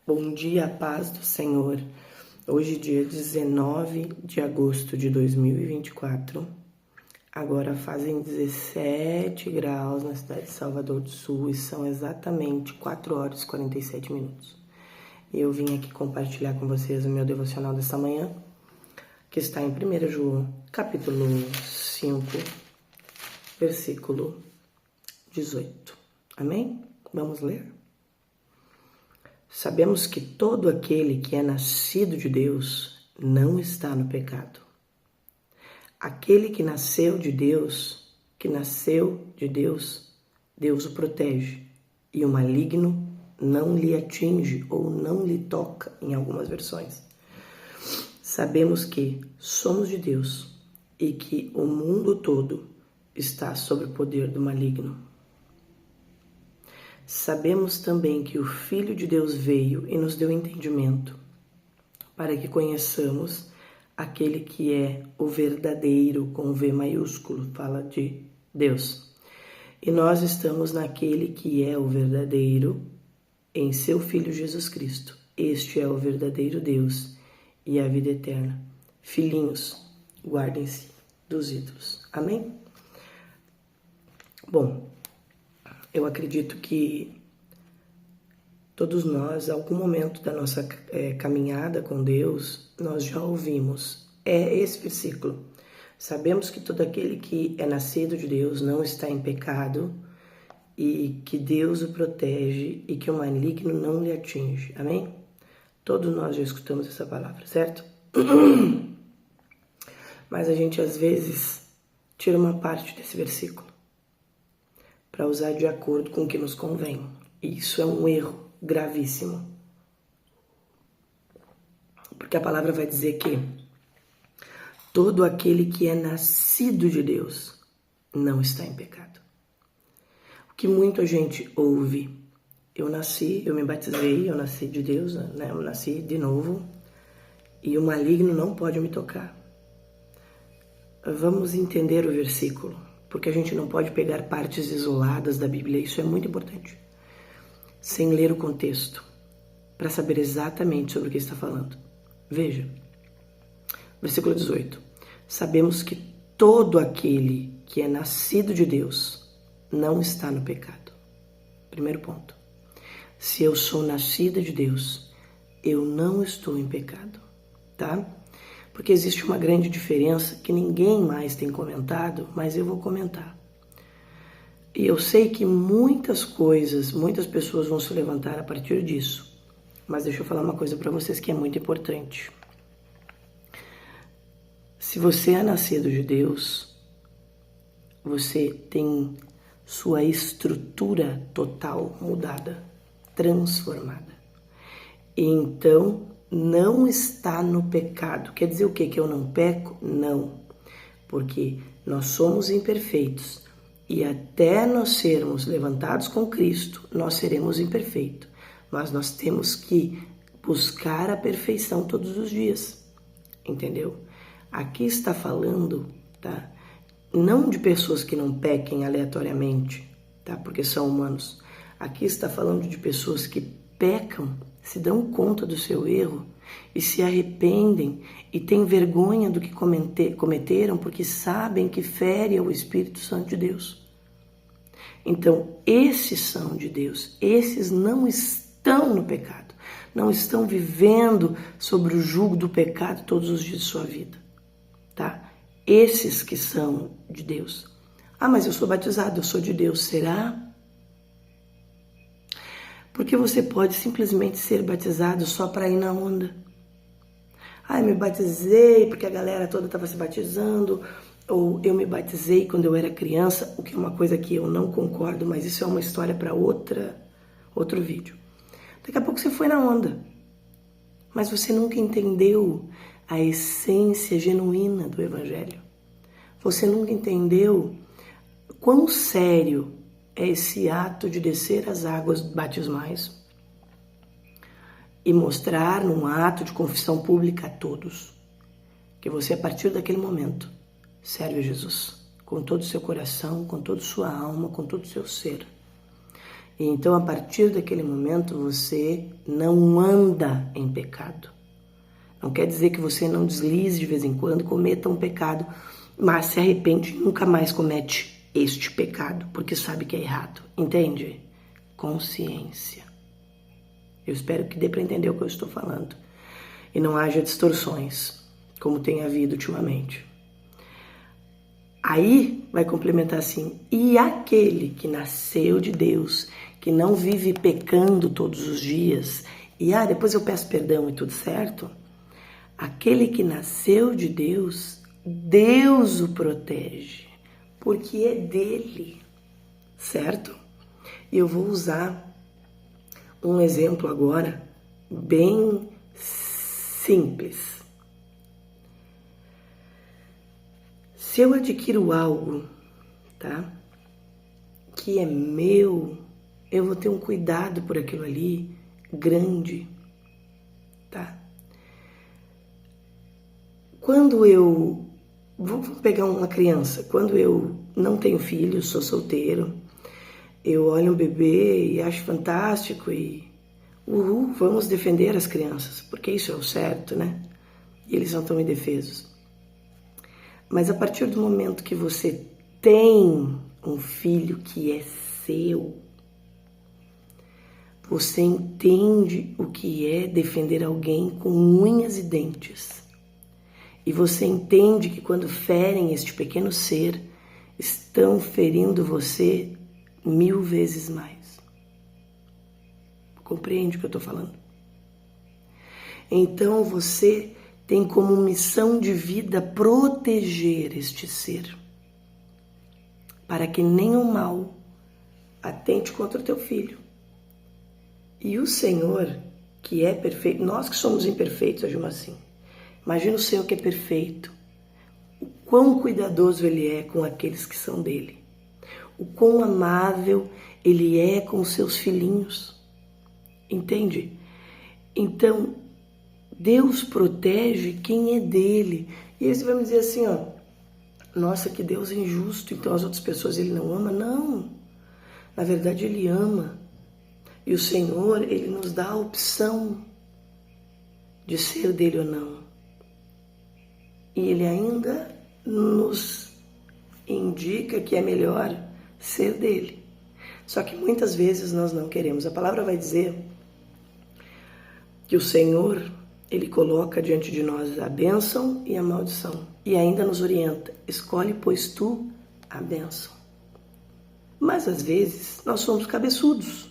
Bom dia, paz do Senhor. Hoje, dia 19 de agosto de 2024. Agora fazem 17 graus na cidade de Salvador do Sul e são exatamente 4 horas e 47 minutos. E eu vim aqui compartilhar com vocês o meu devocional dessa manhã, que está em 1 João, capítulo 5, versículo 18. Amém? Vamos ler? Sabemos que todo aquele que é nascido de Deus não está no pecado. Aquele que nasceu de Deus, Deus o protege, e o maligno não lhe atinge ou não lhe toca, em algumas versões. Sabemos que somos de Deus e que o mundo todo está sob o poder do maligno. Sabemos também que o Filho de Deus veio e nos deu entendimento para que conheçamos aquele que é o verdadeiro, com V maiúsculo, fala de Deus. E nós estamos naquele que é o verdadeiro, em seu Filho Jesus Cristo. Este é o verdadeiro Deus e a vida eterna. Filhinhos, guardem-se dos ídolos. Amém? Bom, eu acredito que todos nós, em algum momento da nossa caminhada com Deus, nós já ouvimos esse versículo. Sabemos que todo aquele que é nascido de Deus não está em pecado e que Deus o protege e que o maligno não lhe atinge. Amém? Todos nós já escutamos essa palavra, certo? Mas a gente às vezes tira uma parte desse versículo para usar de acordo com o que nos convém. E isso é um erro gravíssimo. Porque a palavra vai dizer que todo aquele que é nascido de Deus não está em pecado. O que muita gente ouve, eu me batizei, eu nasci de Deus, né? Eu nasci de novo e o maligno não pode me tocar. Vamos entender o versículo, porque a gente não pode pegar partes isoladas da Bíblia, isso é muito importante, sem ler o contexto, para saber exatamente sobre o que está falando. Veja, versículo 18. Sabemos que todo aquele que é nascido de Deus não está no pecado. Primeiro ponto. Se eu sou nascida de Deus, eu não estou em pecado, tá? Porque existe uma grande diferença que ninguém mais tem comentado, mas eu vou comentar. E eu sei que muitas pessoas vão se levantar a partir disso. Mas deixa eu falar uma coisa para vocês que é muito importante. Se você é nascido de Deus, você tem sua estrutura total mudada, transformada. E então não está no pecado. Quer dizer o quê? Que eu não peco? Não. Porque nós somos imperfeitos. E até nós sermos levantados com Cristo, nós seremos imperfeitos. Mas nós temos que buscar a perfeição todos os dias. Entendeu? Aqui está falando, tá? Não de pessoas que não pequem aleatoriamente, tá? Porque são humanos. Aqui está falando de pessoas que pecam, se dão conta do seu erro e se arrependem e têm vergonha do que cometeram porque sabem que ferem o Espírito Santo de Deus. Então, esses são de Deus, esses não estão no pecado, não estão vivendo sobre o jugo do pecado todos os dias de sua vida, tá? Esses que são de Deus. Ah, mas eu sou batizado, eu sou de Deus, será? Porque você pode simplesmente ser batizado só para ir na onda. Ah, eu me batizei porque a galera toda estava se batizando, ou eu me batizei quando eu era criança, o que é uma coisa que eu não concordo, mas isso é uma história para outro vídeo. Daqui a pouco você foi na onda, mas você nunca entendeu a essência genuína do Evangelho. Você nunca entendeu quão sério é esse ato de descer as águas batismais e mostrar num ato de confissão pública a todos que você, a partir daquele momento, serve a Jesus com todo o seu coração, com toda a sua alma, com todo o seu ser. E então, a partir daquele momento, você não anda em pecado. Não quer dizer que você não deslize de vez em quando, cometa um pecado, mas se arrepende e nunca mais comete este pecado, porque sabe que é errado. Entende? Consciência. Eu espero que dê para entender o que eu estou falando. E não haja distorções, como tem havido ultimamente. Aí vai complementar assim: e aquele que nasceu de Deus, que não vive pecando todos os dias, e depois eu peço perdão e tudo certo, aquele que nasceu de Deus, Deus o protege, porque é dele, certo? E eu vou usar um exemplo agora, bem simples. Se eu adquiro algo, tá, que é meu, eu vou ter um cuidado por aquilo ali grande, tá? Quando eu... Vou pegar uma criança. Quando eu não tenho filho, sou solteiro, eu olho um bebê e acho fantástico e... vamos defender as crianças, porque isso é o certo, né? E eles não estão indefesos. Mas a partir do momento que você tem um filho que é seu, você entende o que é defender alguém com unhas e dentes. E você entende que quando ferem este pequeno ser, estão ferindo você 1000 vezes mais. Compreende o que eu estou falando? Então você tem como missão de vida proteger este ser, para que nenhum mal atente contra o teu filho. E o Senhor, que é perfeito, nós que somos imperfeitos, agimos assim. Imagina o Senhor que é perfeito, o quão cuidadoso Ele é com aqueles que são dele, o quão amável Ele é com os seus filhinhos, entende? Então, Deus protege quem é dele. E aí você vai me dizer assim, nossa, que Deus é injusto, então as outras pessoas Ele não ama? Não, na verdade Ele ama. E o Senhor, Ele nos dá a opção de ser dele ou não. E Ele ainda nos indica que é melhor ser dele. Só que muitas vezes nós não queremos. A palavra vai dizer que o Senhor, Ele coloca diante de nós a bênção e a maldição. E ainda nos orienta: escolhe, pois, tu a bênção. Mas às vezes nós somos cabeçudos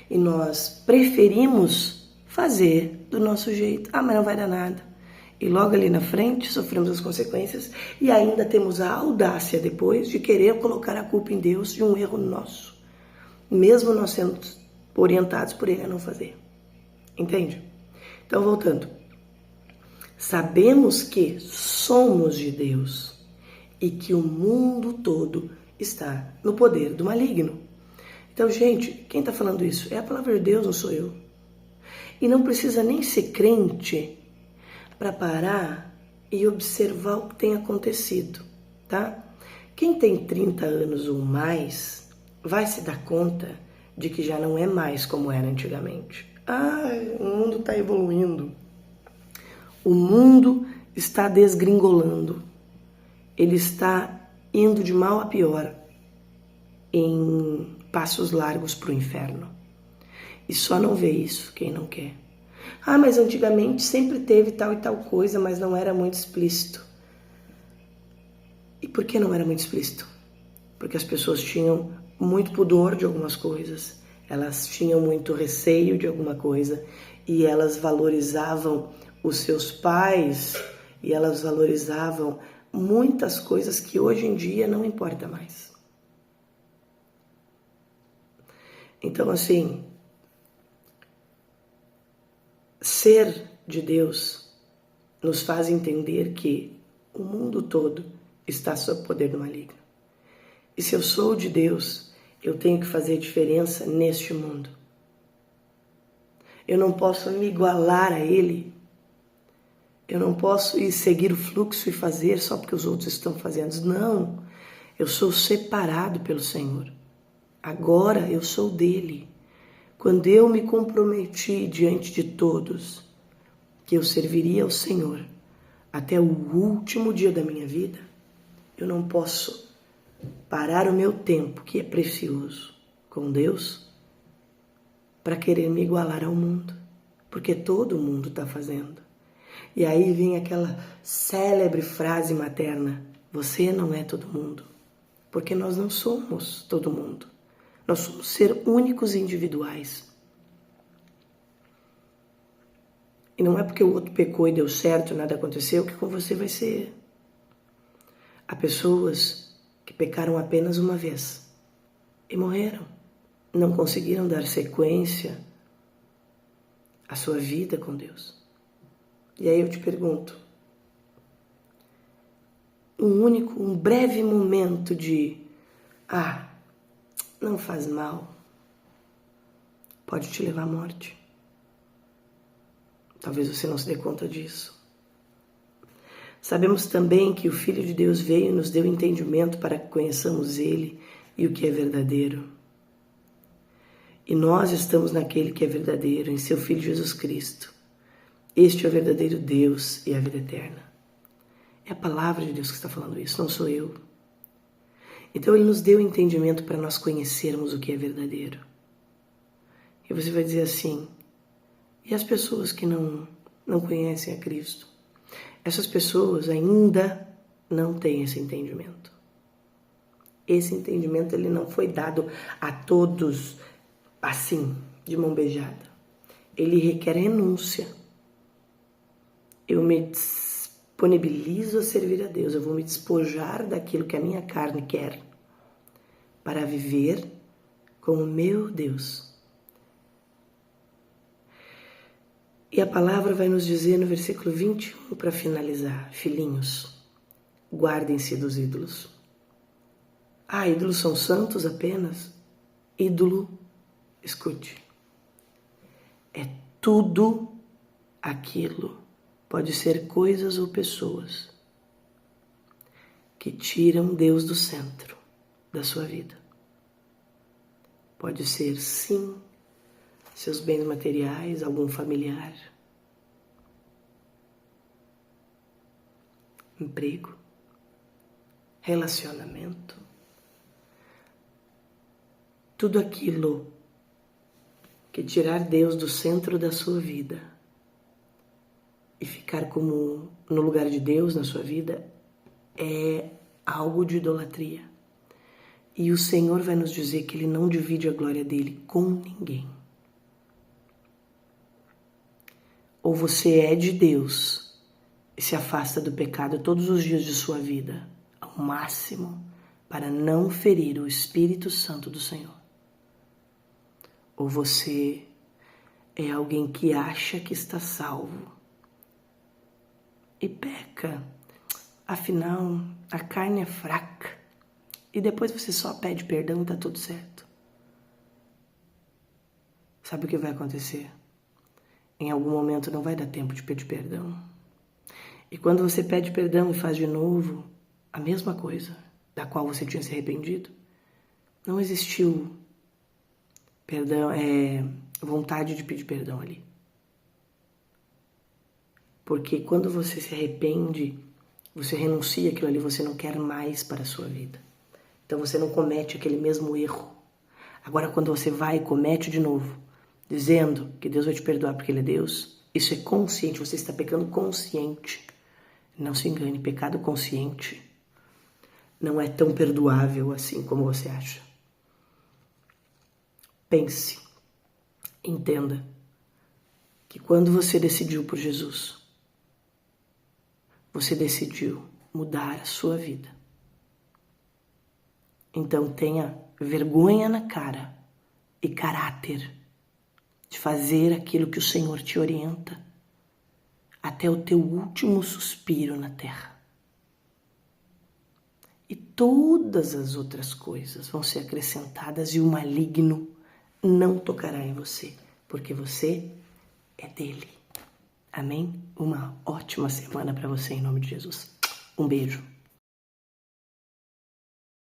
e nós preferimos fazer do nosso jeito. Mas não vai dar nada. E logo ali na frente sofremos as consequências e ainda temos a audácia depois de querer colocar a culpa em Deus de um erro nosso, mesmo nós sendo orientados por Ele a não fazer. Entende? Então, voltando. Sabemos que somos de Deus e que o mundo todo está no poder do maligno. Então, gente, quem está falando isso? É a palavra de Deus, não sou eu. E não precisa nem ser crente para parar e observar o que tem acontecido, tá? Quem tem 30 anos ou mais vai se dar conta de que já não é mais como era antigamente. O mundo está evoluindo. O mundo está desgringolando. Ele está indo de mal a pior em passos largos para o inferno. E só não vê isso quem não quer. Mas antigamente sempre teve tal e tal coisa, mas não era muito explícito. E por que não era muito explícito? Porque as pessoas tinham muito pudor de algumas coisas, elas tinham muito receio de alguma coisa, e elas valorizavam os seus pais, e elas valorizavam muitas coisas que hoje em dia não importa mais. Então, assim, ser de Deus nos faz entender que o mundo todo está sob o poder do maligno. E se eu sou de Deus, eu tenho que fazer diferença neste mundo. Eu não posso me igualar a Ele. Eu não posso ir seguir o fluxo e fazer só porque os outros estão fazendo. Não, eu sou separado pelo Senhor. Agora eu sou dele. Quando eu me comprometi diante de todos que eu serviria ao Senhor até o último dia da minha vida, eu não posso parar o meu tempo, que é precioso, com Deus, para querer me igualar ao mundo, porque todo mundo está fazendo. E aí vem aquela célebre frase materna: você não é todo mundo, porque nós não somos todo mundo. Nós somos seres únicos e individuais. E não é porque o outro pecou e deu certo, nada aconteceu, que com você vai ser. Há pessoas que pecaram apenas uma vez e morreram. Não conseguiram dar sequência à sua vida com Deus. E aí eu te pergunto, um breve momento de não faz mal, pode te levar à morte. Talvez você não se dê conta disso. Sabemos também que o Filho de Deus veio e nos deu entendimento para que conheçamos Ele e o que é verdadeiro. E nós estamos naquele que é verdadeiro, em seu Filho Jesus Cristo. Este é o verdadeiro Deus e a vida eterna. É a palavra de Deus que está falando isso, não sou eu. Então Ele nos deu entendimento para nós conhecermos o que é verdadeiro. E você vai dizer assim, e as pessoas que não conhecem a Cristo? Essas pessoas ainda não têm esse entendimento. Esse entendimento ele não foi dado a todos assim, de mão beijada. Ele requer renúncia. Eu me disponibilizo a servir a Deus. Eu vou me despojar daquilo que a minha carne quer para viver com o meu Deus. E a palavra vai nos dizer no versículo 21, para finalizar: filhinhos, guardem-se dos ídolos. Ídolos são santos apenas? Ídolo, escute, é tudo aquilo, pode ser coisas ou pessoas, que tiram Deus do centro da sua vida. Pode ser, sim, seus bens materiais, algum familiar, emprego, relacionamento, tudo aquilo que tirar Deus do centro da sua vida e ficar como no lugar de Deus na sua vida é algo de idolatria. E o Senhor vai nos dizer que Ele não divide a glória dele com ninguém. Ou você é de Deus e se afasta do pecado todos os dias de sua vida, ao máximo, para não ferir o Espírito Santo do Senhor. Ou você é alguém que acha que está salvo e peca. Afinal, a carne é fraca. E depois você só pede perdão e está tudo certo. Sabe o que vai acontecer? Em algum momento não vai dar tempo de pedir perdão. E quando você pede perdão e faz de novo a mesma coisa da qual você tinha se arrependido, não existiu perdão, vontade de pedir perdão ali. Porque quando você se arrepende, você renuncia àquilo ali, você não quer mais para a sua vida. Então você não comete aquele mesmo erro. Agora quando você vai e comete de novo, dizendo que Deus vai te perdoar porque Ele é Deus, isso é consciente, você está pecando consciente. Não se engane, pecado consciente não é tão perdoável assim como você acha. Pense, entenda que quando você decidiu por Jesus, você decidiu mudar a sua vida. Então tenha vergonha na cara e caráter de fazer aquilo que o Senhor te orienta até o teu último suspiro na terra. E todas as outras coisas vão ser acrescentadas e o maligno não tocará em você, porque você é dele. Amém? Uma ótima semana para você em nome de Jesus. Um beijo.